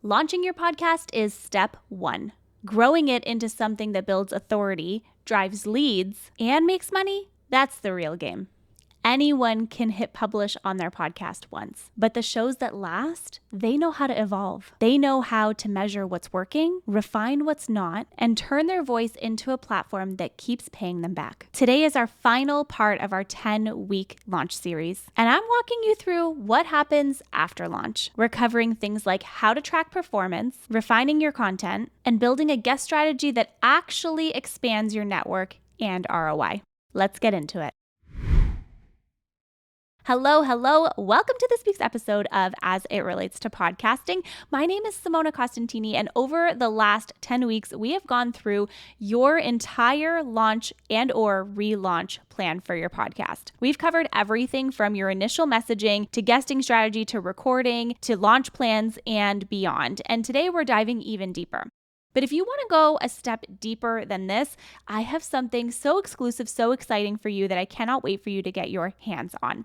Launching your podcast is step one. Growing it into something that builds authority, drives leads, and makes money, that's the real game. Anyone can hit publish on their podcast once, but the shows that last, they know how to evolve. They know how to measure what's working, refine what's not, and turn their voice into a platform that keeps paying them back. Today is our final part of our 10-week launch series, and I'm walking you through what happens after launch. We're covering things like how to track performance, refining your content, and building a guest strategy that actually expands your network and ROI. Let's get into it. Hello. Welcome to this week's episode of As It Relates to Podcasting. My name is Simona Costantini, and over the last 10 weeks, we have gone through your entire launch and or relaunch plan for your podcast. We've covered everything from your initial messaging to guesting strategy to recording to launch plans and beyond. And today we're diving even deeper. But if you want to go a step deeper than this, I have something so exclusive, so exciting for you that I cannot wait for you to get your hands on.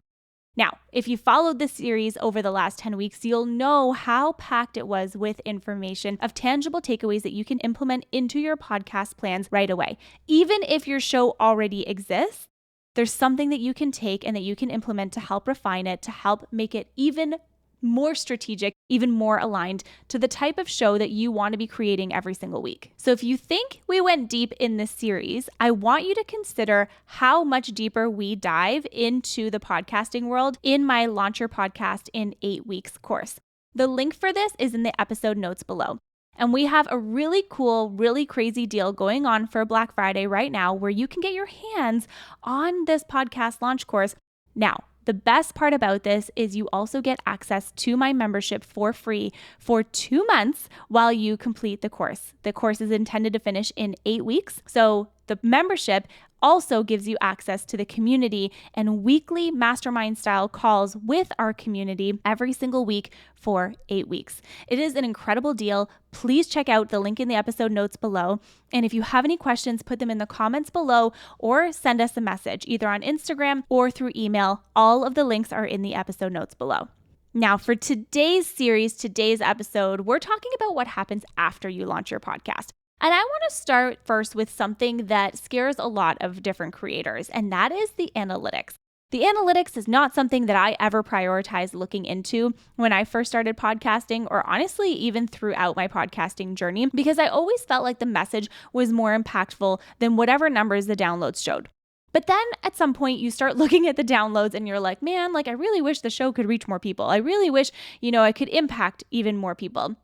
Now, if you followed this series over the last 10 weeks, you'll know how packed it was with information of tangible takeaways that you can implement into your podcast plans right away. Even if your show already exists, there's something that you can take and that you can implement to help refine it, to help make it even more strategic, even more aligned to the type of show that you want to be creating every single week. So if you think we went deep in this series, I want you to consider how much deeper we dive into the podcasting world in my Launch Your Podcast in 8 Weeks course. The link for this is in the episode notes below. And we have a really cool, really crazy deal going on for Black Friday right now where you can get your hands on this podcast launch course now. The best part about this is you also get access to my membership for free for 2 months while you complete the course. The course is intended to finish in 8 weeks. So the membership also gives you access to the community and weekly mastermind style calls with our community every single week for 8 weeks. It is an incredible deal. Please check out the link in the episode notes below. And if you have any questions, put them in the comments below or send us a message either on Instagram or through email. All of the links are in the episode notes below. Now, for today's series, today's episode, we're talking about what happens after you launch your podcast. And I want to start first with something that scares a lot of different creators, and that is the analytics. The analytics is not something that I ever prioritized looking into when I first started podcasting, or honestly, even throughout my podcasting journey, because I always felt like the message was more impactful than whatever numbers the downloads showed. But then at some point you start looking at the downloads and you're like, man, I really wish the show could reach more people. I really wish, I could impact even more people.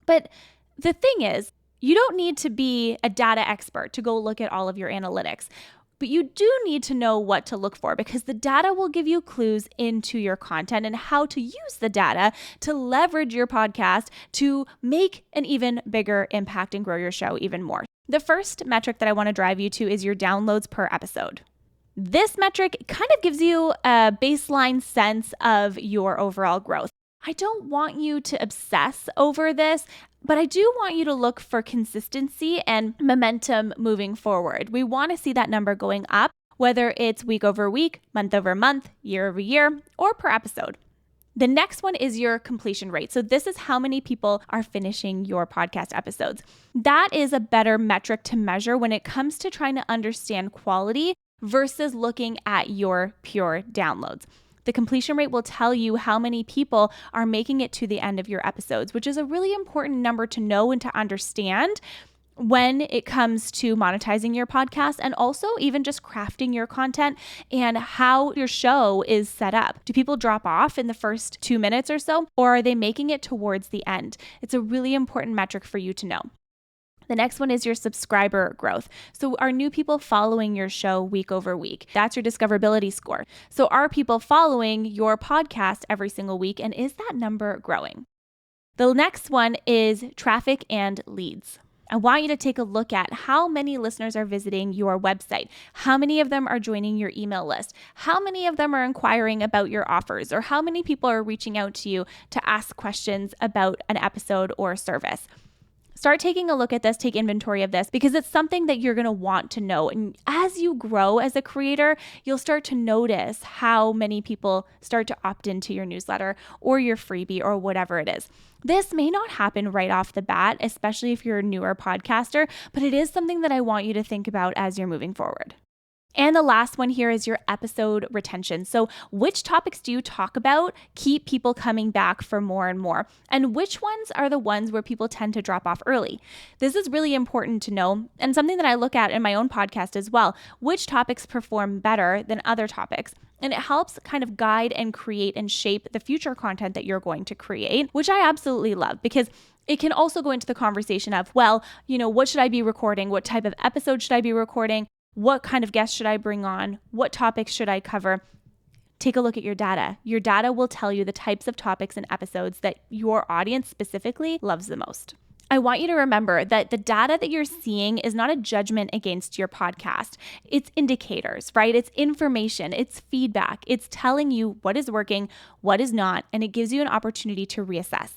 But the thing is, you don't need to be a data expert to go look at all of your analytics, but you do need to know what to look for because the data will give you clues into your content and how to use the data to leverage your podcast to make an even bigger impact and grow your show even more. The first metric that I want to drive you to is your downloads per episode. This metric kind of gives you a baseline sense of your overall growth. I don't want you to obsess over this, but I do want you to look for consistency and momentum moving forward. We want to see that number going up, whether it's week over week, month over month, year over year, or per episode. The next one is your completion rate. So this is how many people are finishing your podcast episodes. That is a better metric to measure when it comes to trying to understand quality versus looking at your pure downloads. The completion rate will tell you how many people are making it to the end of your episodes, which is a really important number to know and to understand when it comes to monetizing your podcast and also even just crafting your content and how your show is set up. Do people drop off in the first 2 minutes or so, or are they making it towards the end? It's a really important metric for you to know. The next one is your subscriber growth. So are new people following your show week over week? That's your discoverability score. So are people following your podcast every single week? And is that number growing? The next one is traffic and leads. I want you to take a look at how many listeners are visiting your website. How many of them are joining your email list? How many of them are inquiring about your offers? Or how many people are reaching out to you to ask questions about an episode or service? start taking a look at this, take inventory of this, because it's something that you're going to want to know. And as you grow as a creator, you'll start to notice how many people start to opt into your newsletter or your freebie or whatever it is. This may not happen right off the bat, especially if you're a newer podcaster, but it is something that I want you to think about as you're moving forward. And the last one here is your episode retention. So which topics do you talk about keep people coming back for more and more? And which ones are the ones where people tend to drop off early? This is really important to know, and something that I look at in my own podcast as well. Which topics perform better than other topics? And it helps kind of guide and create and shape the future content that you're going to create, which I absolutely love because it can also go into the conversation of, well, what should I be recording? What type of episode should I be recording? What kind of guests should I bring on? What topics should I cover? Take a look at your data. Your data will tell you the types of topics and episodes that your audience specifically loves the most. I want you to remember that the data that you're seeing is not a judgment against your podcast. It's indicators, right? It's information, it's feedback. It's telling you what is working, what is not, and it gives you an opportunity to reassess.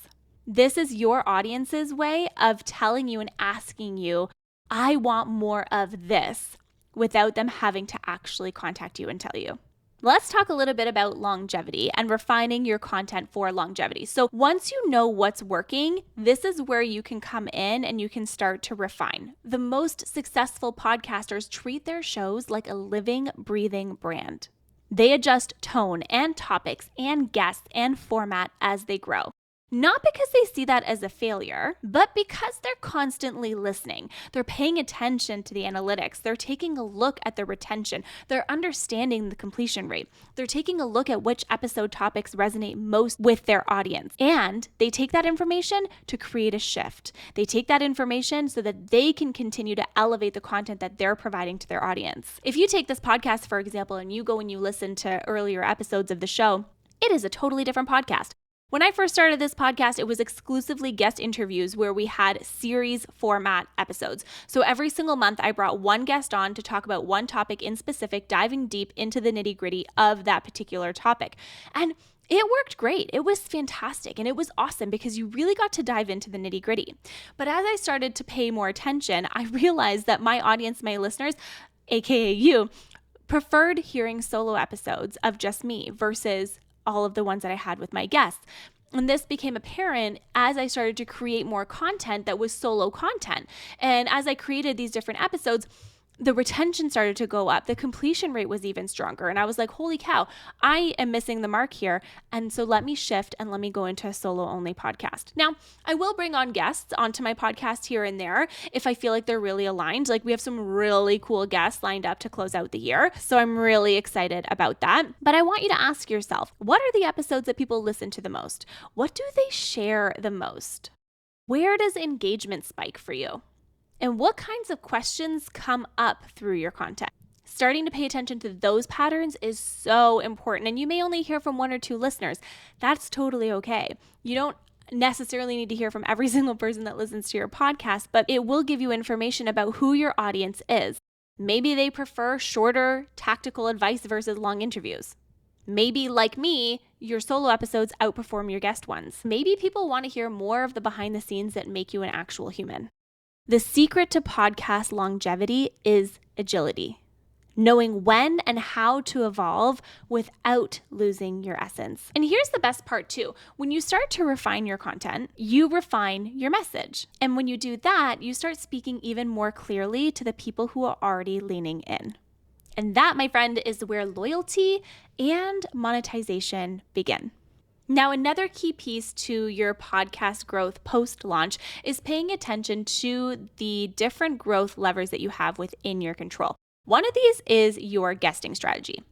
This is your audience's way of telling you and asking you, I want more of this, without them having to actually contact you and tell you. Let's talk a little bit about longevity and refining your content for longevity. So once you know what's working, this is where you can come in and you can start to refine. The most successful podcasters treat their shows like a living, breathing brand. They adjust tone and topics and guests and format as they grow. Not because they see that as a failure, but because they're constantly listening. They're paying attention to the analytics. They're taking a look at the retention. They're understanding the completion rate. They're taking a look at which episode topics resonate most with their audience. And they take that information to create a shift. They take that information so that they can continue to elevate the content that they're providing to their audience. If you take this podcast, for example, and you go and you listen to earlier episodes of the show, it is a totally different podcast. When I first started this podcast, it was exclusively guest interviews where we had series format episodes. So every single month, I brought one guest on to talk about one topic in specific, diving deep into the nitty-gritty of that particular topic. And it worked great. It was fantastic. And it was awesome because you really got to dive into the nitty-gritty. But as I started to pay more attention, I realized that my audience, my listeners, aka you, preferred hearing solo episodes of just me versus all of the ones that I had with my guests. And this became apparent as I started to create more content that was solo content. And as I created these different episodes, the retention started to go up. The completion rate was even stronger. And I was like, holy cow, I am missing the mark here. And so let me shift and let me go into a solo only podcast. Now, I will bring on guests onto my podcast here and there if I feel like they're really aligned. Like we have some really cool guests lined up to close out the year. So I'm really excited about that. But I want you to ask yourself, what are the episodes that people listen to the most? What do they share the most? Where does engagement spike for you? And what kinds of questions come up through your content? Starting to pay attention to those patterns is so important. And you may only hear from one or two listeners. That's totally okay. You don't necessarily need to hear from every single person that listens to your podcast, but it will give you information about who your audience is. Maybe they prefer shorter tactical advice versus long interviews. Maybe, like me, your solo episodes outperform your guest ones. Maybe people want to hear more of the behind the scenes that make you an actual human. The secret to podcast longevity is agility, knowing when and how to evolve without losing your essence. And here's the best part too. When you start to refine your content, you refine your message. And when you do that, you start speaking even more clearly to the people who are already leaning in. And that, my friend, is where loyalty and monetization begin. Now, another key piece to your podcast growth post-launch is paying attention to the different growth levers that you have within your control. One of these is your guesting strategy.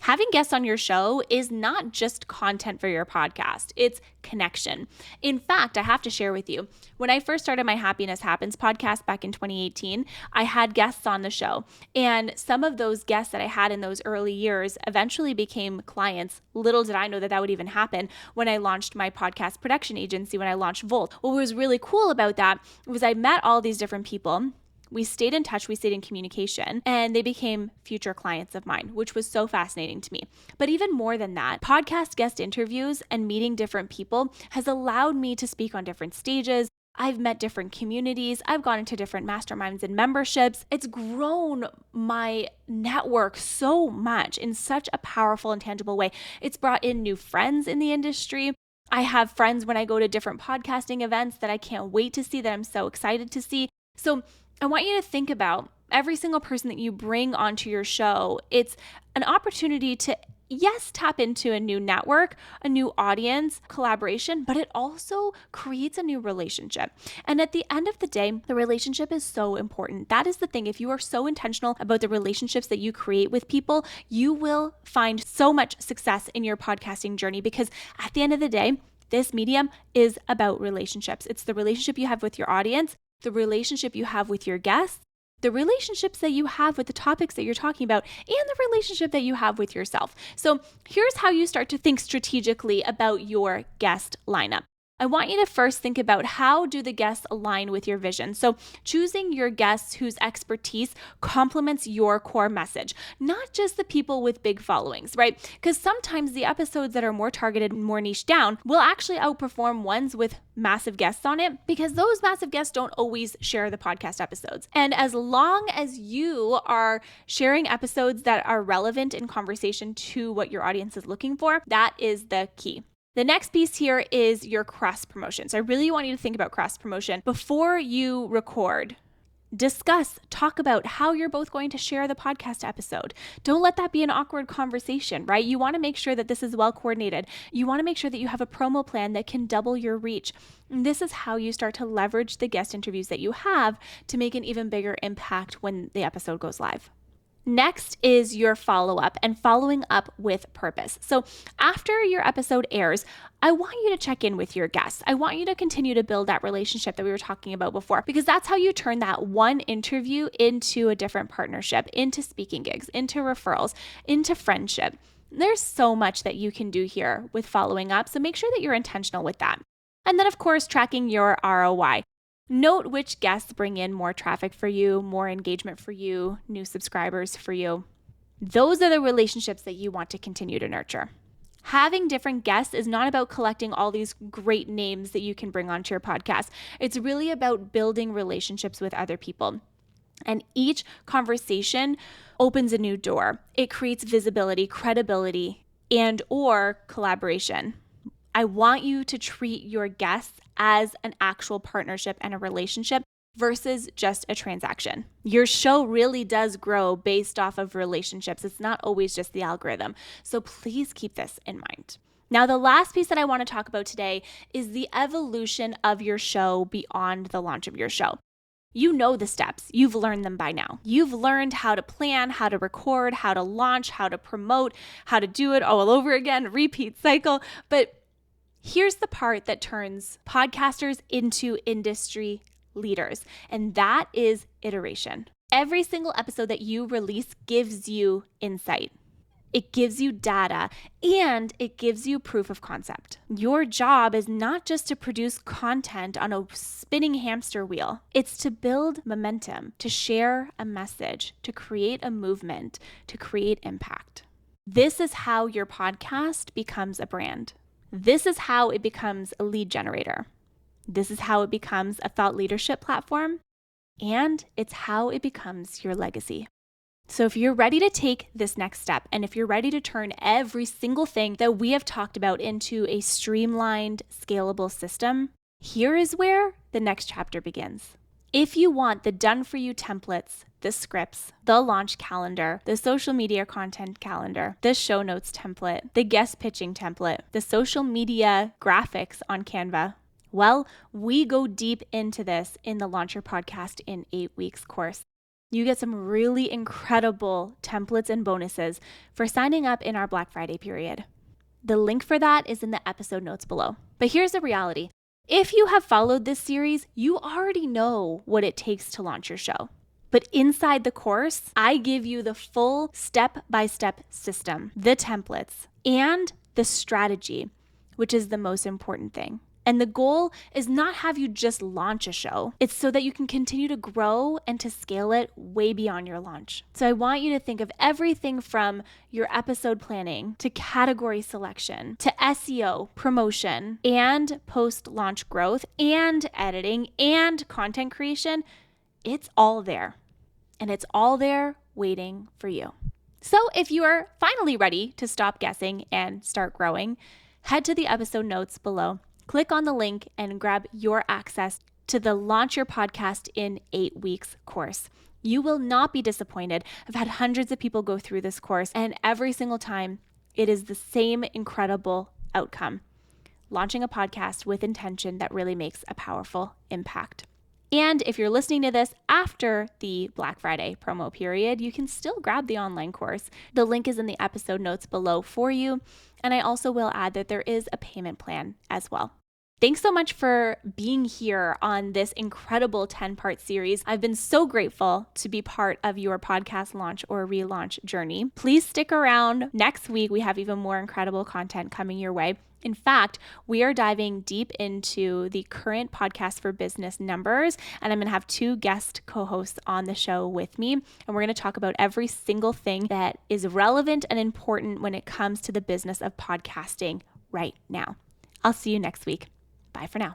Having guests on your show is not just content for your podcast, it's connection. In fact, I have to share with you, when I first started my Happiness Happens podcast back in 2018, I had guests on the show. And some of those guests that I had in those early years eventually became clients. Little did I know that that would even happen when I launched my podcast production agency, when I launched Volt. What was really cool about that was I met all these different people. We stayed in touch, we stayed in communication, and they became future clients of mine, which was so fascinating to me. But even more than that, podcast guest interviews and meeting different people has allowed me to speak on different stages, I've met different communities. I've gone into different masterminds and memberships. It's grown my network so much in such a powerful and tangible way. It's brought in new friends in the industry. I have friends when I go to different podcasting events that I can't wait to see, that I'm so excited to see. So I want you to think about every single person that you bring onto your show. It's an opportunity to, yes, tap into a new network, a new audience, collaboration, but it also creates a new relationship. And at the end of the day, the relationship is so important. That is the thing. If you are so intentional about the relationships that you create with people, you will find so much success in your podcasting journey, because at the end of the day, this medium is about relationships. It's the relationship you have with your audience, the relationship you have with your guests, the relationships that you have with the topics that you're talking about, and the relationship that you have with yourself. So here's how you start to think strategically about your guest lineup. I want you to first think about, how do the guests align with your vision? So choosing your guests whose expertise complements your core message, not just the people with big followings, right? Because sometimes the episodes that are more targeted and more niche down will actually outperform ones with massive guests on it, because those massive guests don't always share the podcast episodes. And as long as you are sharing episodes that are relevant in conversation to what your audience is looking for, that is the key. The next piece here is your cross promotion. So I really want you to think about cross promotion before you record. Discuss, talk about how you're both going to share the podcast episode. Don't let that be an awkward conversation, right? You want to make sure that this is well coordinated. You want to make sure that you have a promo plan that can double your reach. And this is how you start to leverage the guest interviews that you have to make an even bigger impact when the episode goes live. Next is your follow-up, and following up with purpose. So after your episode airs, I want you to check in with your guests. I want you to continue to build that relationship that we were talking about before, because that's how you turn that one interview into a different partnership, into speaking gigs, into referrals, into friendship. There's so much that you can do here with following up, so make sure that you're intentional with that. And then, of course, tracking your ROI. Note which guests bring in more traffic for you, more engagement for you, new subscribers for you. Those are the relationships that you want to continue to nurture. Having different guests is not about collecting all these great names that you can bring onto your podcast. It's really about building relationships with other people. And each conversation opens a new door. It creates visibility, credibility, and or collaboration. I want you to treat your guests as an actual partnership and a relationship versus just a transaction. Your show really does grow based off of relationships. It's not always just the algorithm. So please keep this in mind. Now, the last piece that I want to talk about today is the evolution of your show beyond the launch of your show. You know the steps. You've learned them by now. You've learned how to plan, how to record, how to launch, how to promote, how to do it all over again, repeat cycle. But here's the part that turns podcasters into industry leaders, and that is iteration. Every single episode that you release gives you insight. It gives you data, and it gives you proof of concept. Your job is not just to produce content on a spinning hamster wheel. It's to build momentum, to share a message, to create a movement, to create impact. This is how your podcast becomes a brand. This is how it becomes a lead generator. This is how it becomes a thought leadership platform. And it's how it becomes your legacy. So if you're ready to take this next step, and if you're ready to turn every single thing that we have talked about into a streamlined, scalable system, here is where the next chapter begins. If you want the done-for-you templates, the scripts, the launch calendar, the social media content calendar, the show notes template, the guest pitching template, the social media graphics on Canva, well, we go deep into this in the Launch Your Podcast in 8 Weeks course. You get some really incredible templates and bonuses for signing up in our Black Friday period. The link for that is in the episode notes below. But here's the reality. If you have followed this series, you already know what it takes to launch your show. But inside the course, I give you the full step-by-step system, the templates, and the strategy, which is the most important thing. And the goal is not have you just launch a show. It's so that you can continue to grow and to scale it way beyond your launch. So I want you to think of everything from your episode planning to category selection to SEO, promotion, and post-launch growth and editing and content creation. It's all there. And it's all there waiting for you. So if you are finally ready to stop guessing and start growing, head to the episode notes below. Click on the link and grab your access to the Launch Your Podcast in 8 Weeks course. You will not be disappointed. I've had hundreds of people go through this course, and every single time it is the same incredible outcome. Launching a podcast with intention that really makes a powerful impact. And if you're listening to this after the Black Friday promo period, you can still grab the online course. The link is in the episode notes below for you. And I also will add that there is a payment plan as well. Thanks so much for being here on this incredible 10-part series. I've been so grateful to be part of your podcast launch or relaunch journey. Please stick around. Next week, we have even more incredible content coming your way. In fact, we are diving deep into the current podcast for business numbers, and I'm going to have 2 guest co-hosts on the show with me, and we're going to talk about every single thing that is relevant and important when it comes to the business of podcasting right now. I'll see you next week. Bye for now.